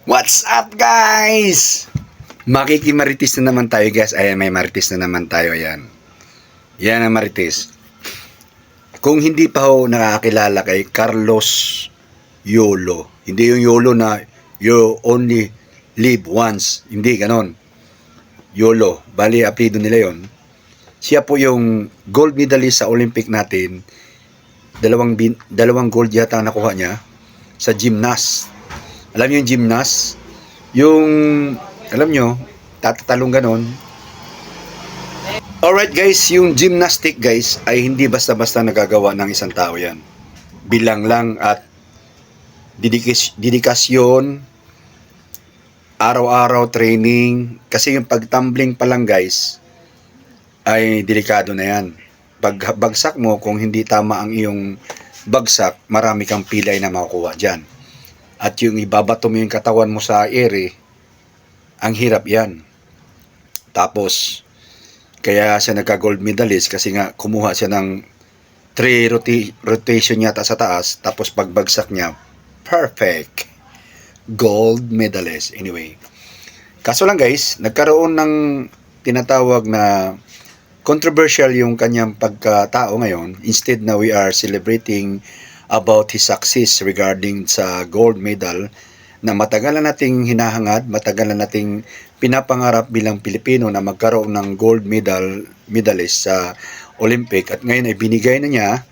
What's up, guys? Makikimaritis na naman tayo, guys. Ayan, may maritis na naman tayo. Ayan. Yan ang maritis. Kung hindi pa ho nakakilala kay Carlos Yolo, hindi yung Yolo na you only live once. Hindi, ganon. Yolo. Bali, apelido nila yon. Siya po yung gold medalist sa Olympic natin. Dalawang gold yata ang nakuha niya sa gymnast. Alam niyo yung gymnast? Yung, alam niyo, tatatalong ganon. Alright guys, yung gymnastic guys ay hindi basta-basta nagagawa ng isang tao yan. Bilang lang at dedikasyon, araw-araw training. Kasi yung pagtumbling pa lang guys, ay delikado na yan. Pag bagsak mo, kung hindi tama ang iyong bagsak, marami kang pilay na makukuha dyan. At yung ibabato mo yung katawan mo sa ere, ang hirap yan. Tapos, kaya siya nagka-gold medalist kasi nga kumuha siya ng 3 rotation yata sa taas, tapos pagbagsak niya, perfect. Gold medalist. Anyway, kaso lang guys, nagkaroon ng tinatawag na controversial yung kanyang pagkatao ngayon. Instead na we are celebrating about his success regarding sa gold medal na matagal na nating hinahangad, matagal na nating pinapangarap bilang Pilipino na magkaroon ng gold medalist sa Olympic, at ngayon ay binigay na niya,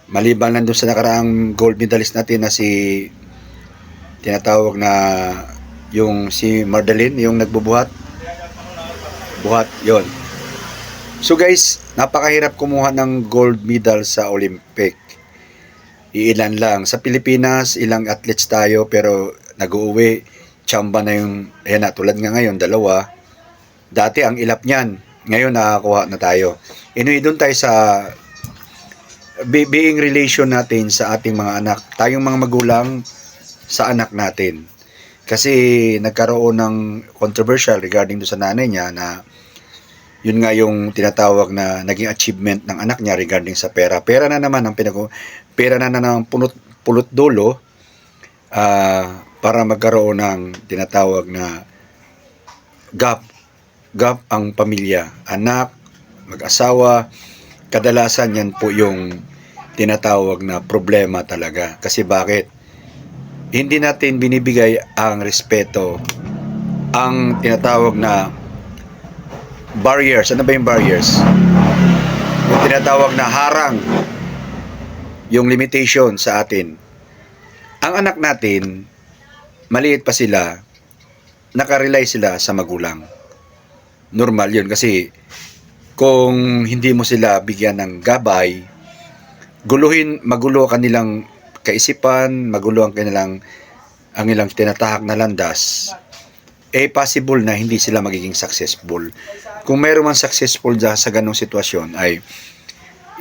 maliban lang doon sa nakaraang gold medalist natin na si tinatawag na yung si Mardeline, yung nagbubuhat yon. So guys, napakahirap kumuha ng gold medal sa Olympic. Iilan lang. Sa Pilipinas, ilang athletes tayo pero nag-uuwi, tsamba na yung, ayan na, tulad nga ngayon, 2. Dati ang ilap niyan, ngayon nakakuha na tayo. Anyway, doon tayo sa being relation natin sa ating mga anak. Tayong mga magulang sa anak natin. Kasi nagkaroon ng controversial regarding do sa nanay niya na yun nga yung tinatawag na naging achievement ng anak niya regarding sa pera. Pera na naman ang pera na ng pulot dulo para magkaroon ng tinatawag na gap ang pamilya. Anak, mag-asawa, kadalasan yan po yung tinatawag na problema talaga. Kasi bakit? Hindi natin binibigay ang respeto, ang tinatawag na barriers. Ano ba yung barriers? Yung tinatawag na harang, yung limitation sa atin. Ang anak natin, maliit pa sila, nakarely sila sa magulang. Normal yun kasi kung hindi mo sila bigyan ng gabay, magulo kanilang kaisipan, magulo ang ilang tinatahak na landas, possible na hindi sila magiging successful. Kung mayroon man successful sa ganong sitwasyon ay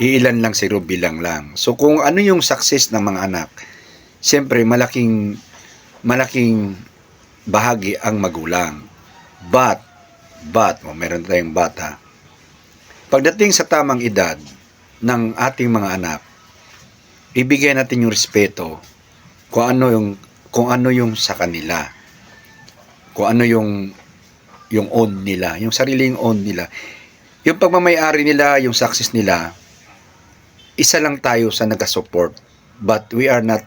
iilan lang, siguro bilang lang. So kung ano yung success ng mga anak, siyempre malaking bahagi ang magulang. But meron tayong bata. Pagdating sa tamang edad ng ating mga anak, ibigay natin yung respeto kung ano yung sa kanila. Kung ano yung own nila, yung sariling own nila. Yung pagmamay-ari nila, yung success nila, isa lang tayo sa nag-support. But we are not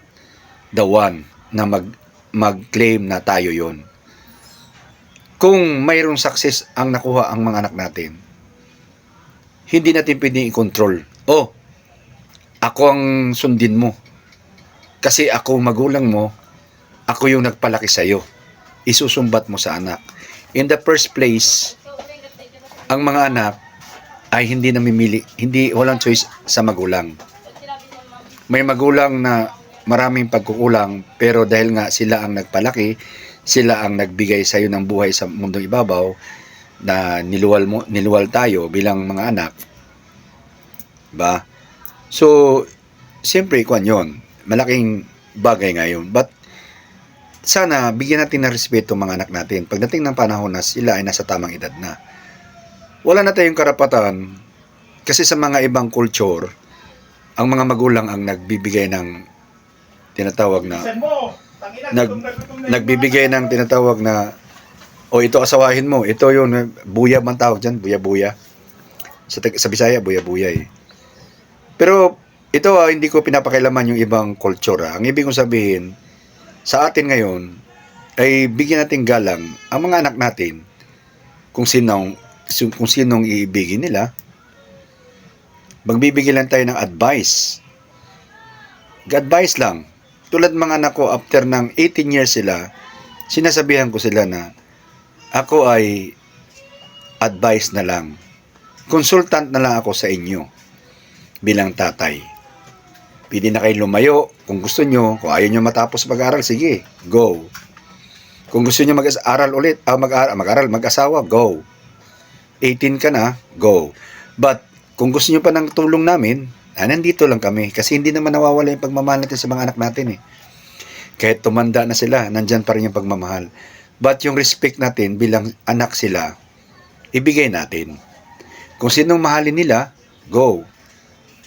the one na mag-claim na tayo yon. Kung mayroong success ang nakuha ang mga anak natin, hindi natin pwedeng i-control. Oh, ako ang sundin mo. Kasi ako magulang mo, ako yung nagpalaki sa'yo. Isusumbat mo sa anak. In the first place, ang mga anak ay hindi namimili, walang choice sa magulang. May magulang na maraming pagkukulang, pero dahil nga sila ang nagpalaki, sila ang nagbigay sa iyo ng buhay sa mundong ibabaw, na niluwal tayo bilang mga anak. Ba? So, siyempre, yon, malaking bagay ngayon. But, sana bigyan natin ng respeto mga anak natin pagdating ng panahon na sila ay nasa tamang edad na. Wala na tayong karapatan kasi sa mga ibang culture, ang mga magulang ang nagbibigay ng tinatawag na nag, nagbibigay ng tinatawag na, o ito asawahin mo, ito yung buya man tawag dyan, buya-buya. Sa Bisaya, buya-buya eh. Pero ito hindi ko pinapakailaman yung ibang kulture. Ang ibig kong sabihin, sa atin ngayon, ay bigyan natin galang ang mga anak natin kung sinong iibigin nila. Magbibigay lang tayo ng advice. Advice lang. Tulad mga anak ko, after ng 18 years sila, sinasabihan ko sila na ako ay advice na lang. Consultant na lang ako sa inyo bilang tatay. Pwede na kayo lumayo kung gusto nyo. Kung ayaw nyo matapos mag-aral, sige, go. Kung gusto nyo mag-aral ulit, mag-asawa, go. 18 ka na, go. But kung gusto nyo pa ng tulong namin, nandito lang kami. Kasi hindi naman nawawala yung pagmamahal natin sa mga anak natin eh. Kahit tumanda na sila, nandyan pa rin yung pagmamahal. But yung respect natin bilang anak sila, ibigay natin. Kung sinong mahalin nila, go.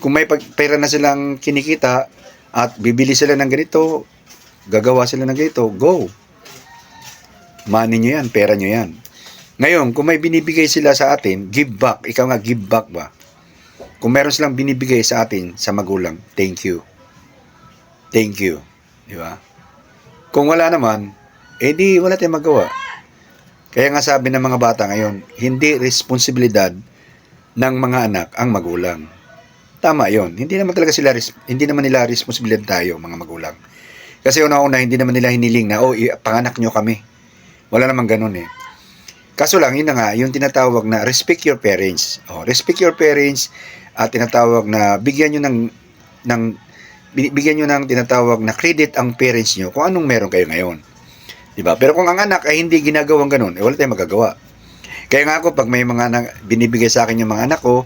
Kung may pera na silang kinikita at bibili sila ng ganito, gagawa sila ng ganito, go. Money nyo yan, pera nyo yan. Ngayon, kung may binibigay sila sa atin, give back. Ikaw nga, give back ba? Kung meron silang binibigay sa atin, sa magulang, thank you. Thank you. Di ba? Kung wala naman, di wala tayong magawa. Kaya nga sabi ng mga bata ngayon, hindi responsibilidad ng mga anak ang magulang. Tama yon. Hindi naman nila responsibilidad tayo, mga magulang. Kasi una-una, hindi naman nila hiniling na, panganak nyo kami. Wala namang ganun eh. Kaso lang, yun na nga, yung tinatawag na respect your parents. Respect your parents at tinatawag na bigyan nyo ng tinatawag na credit ang parents nyo kung anong meron kayo ngayon. Diba? Pero kung ang anak ay hindi ginagawang ganun, wala tayong magagawa. Kaya nga ako, pag may mga binibigay sa akin yung mga anak ko,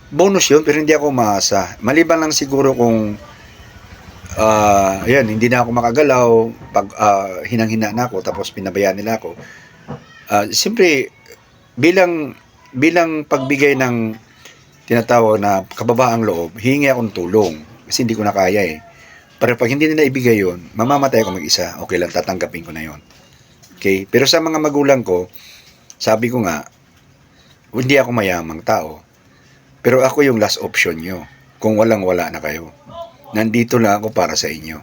bonus yun, pero hindi ako umaasa. Maliban lang siguro kung hindi na ako makagalaw, pag hinang-hina na ako, tapos pinabayaan nila ako. Siyempre, bilang pagbigay ng tinatawag na kababaang loob, hihingi akong tulong. Kasi hindi ko na kaya eh. Pero pag hindi nila ibigay yun, mamamatay ako mag-isa. Okay lang, tatanggapin ko na yun. Okay? Pero sa mga magulang ko, sabi ko nga, hindi ako mayamang tao. Pero ako yung last option nyo. Kung walang-wala na kayo. Nandito lang ako para sa inyo.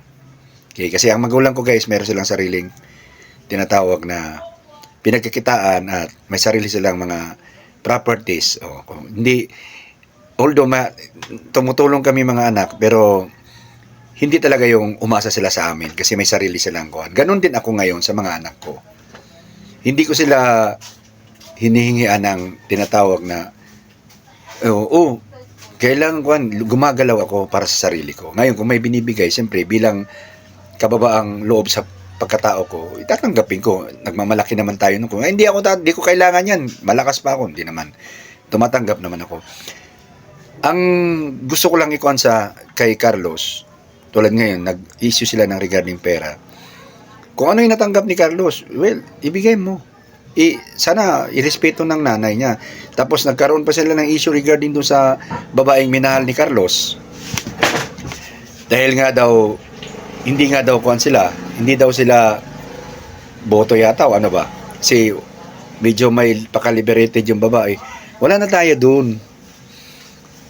Okay? Kasi ang magulang ko guys, meron silang sariling tinatawag na pinagkikitaan at may sarili silang mga properties. Although tumutulong kami mga anak, pero hindi talaga yung umasa sila sa amin kasi may sarili silang kuhan. Ganon din ako ngayon sa mga anak ko. Hindi ko sila hinihingian ng tinatawag na kailangan gumagalaw ako para sa sarili ko. Ngayon, kung may binibigay, siyempre, bilang kababaang loob sa pagkatao ko, itatanggapin ko. Nagmamalaki naman tayo nung hindi ko kailangan yan. Malakas pa ako. Hindi naman. Tumatanggap naman ako. Ang gusto ko lang ikuan kay Carlos, tulad ngayon, nag-issue sila ng regarding pera. Kung ano yung natanggap ni Carlos, well, ibigay mo. Sana irespeto ng nanay niya. Tapos nagkaroon pa sila ng issue regarding doon sa babaeng minahal ni Carlos. Dahil nga daw, hindi daw sila boto yata o ano ba? Kasi medyo may pakaliberated yung babae. Wala na tayo doon.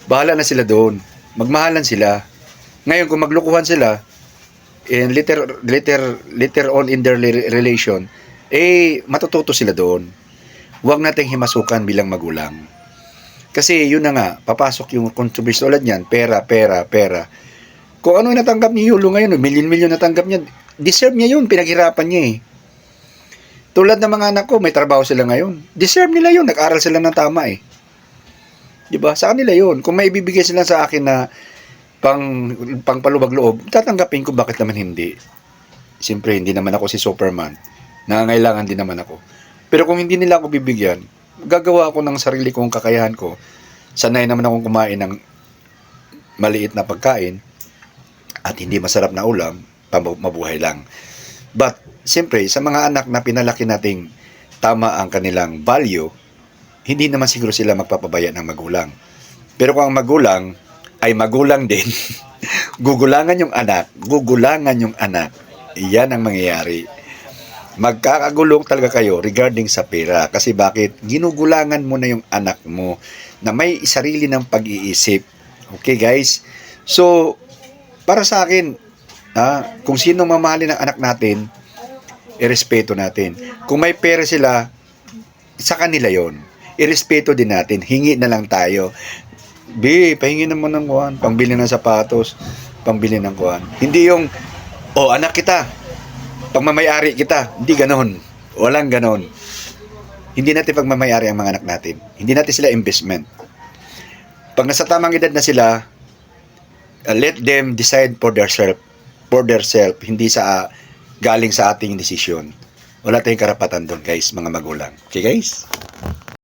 Bahala na sila doon. Magmahalan sila. Ngayon kung maglukuhan sila, and later on in their relation, matututo sila doon. Huwag nating himasukan bilang magulang. Kasi yun na nga, papasok yung controversy ulit niyan, pera. Kung ano yung natanggap ni Yulo ngayon, milyon-milyon natanggap niya, deserve niya yun, pinaghirapan niya eh. Tulad ng mga anak ko, may trabaho sila ngayon. Deserve nila yun, nag-aral sila ng tama eh. Diba? Sa kanila yun. Kung may ibibigay sila sa akin na pang palubag loob, tatanggapin ko, bakit naman hindi? Siyempre, hindi naman ako si Superman. Nangangailangan din naman ako. Pero kung hindi nila ako bibigyan, gagawa ako ng sarili kong kakayahan ko. Sanay naman akong kumain ng maliit na pagkain at hindi masarap na ulam, mabuhay lang. But, siyempre, sa mga anak na pinalaki nating tama ang kanilang value, hindi naman siguro sila magpapabaya ng magulang. Pero kung ang magulang ay magulang din, gugulangan yung anak, Yan ang mangyayari. Magkakagulong talaga kayo regarding sa pera. Kasi bakit? Ginugulangan mo na yung anak mo na may sarili ng pag-iisip. Okay guys? So, para sa akin, kung sino mamahalin ng anak natin, irespeto natin. Kung may pera sila, sa kanila yon. Irespeto din natin. Hingi na lang tayo. Pahingi naman ng kuhan. Pangbili ng sapatos. Pangbili ng kuhan. Hindi yung, anak kita. Pagmamayari kita. Hindi ganon. Walang ganon. Hindi natin pagmamayari ang mga anak natin. Hindi natin sila investment. Pag nasa tamang edad na sila, let them decide for themselves, hindi sa galing sa ating desisyon. Wala tayong karapatan doon, guys, mga magulang. Okay, guys?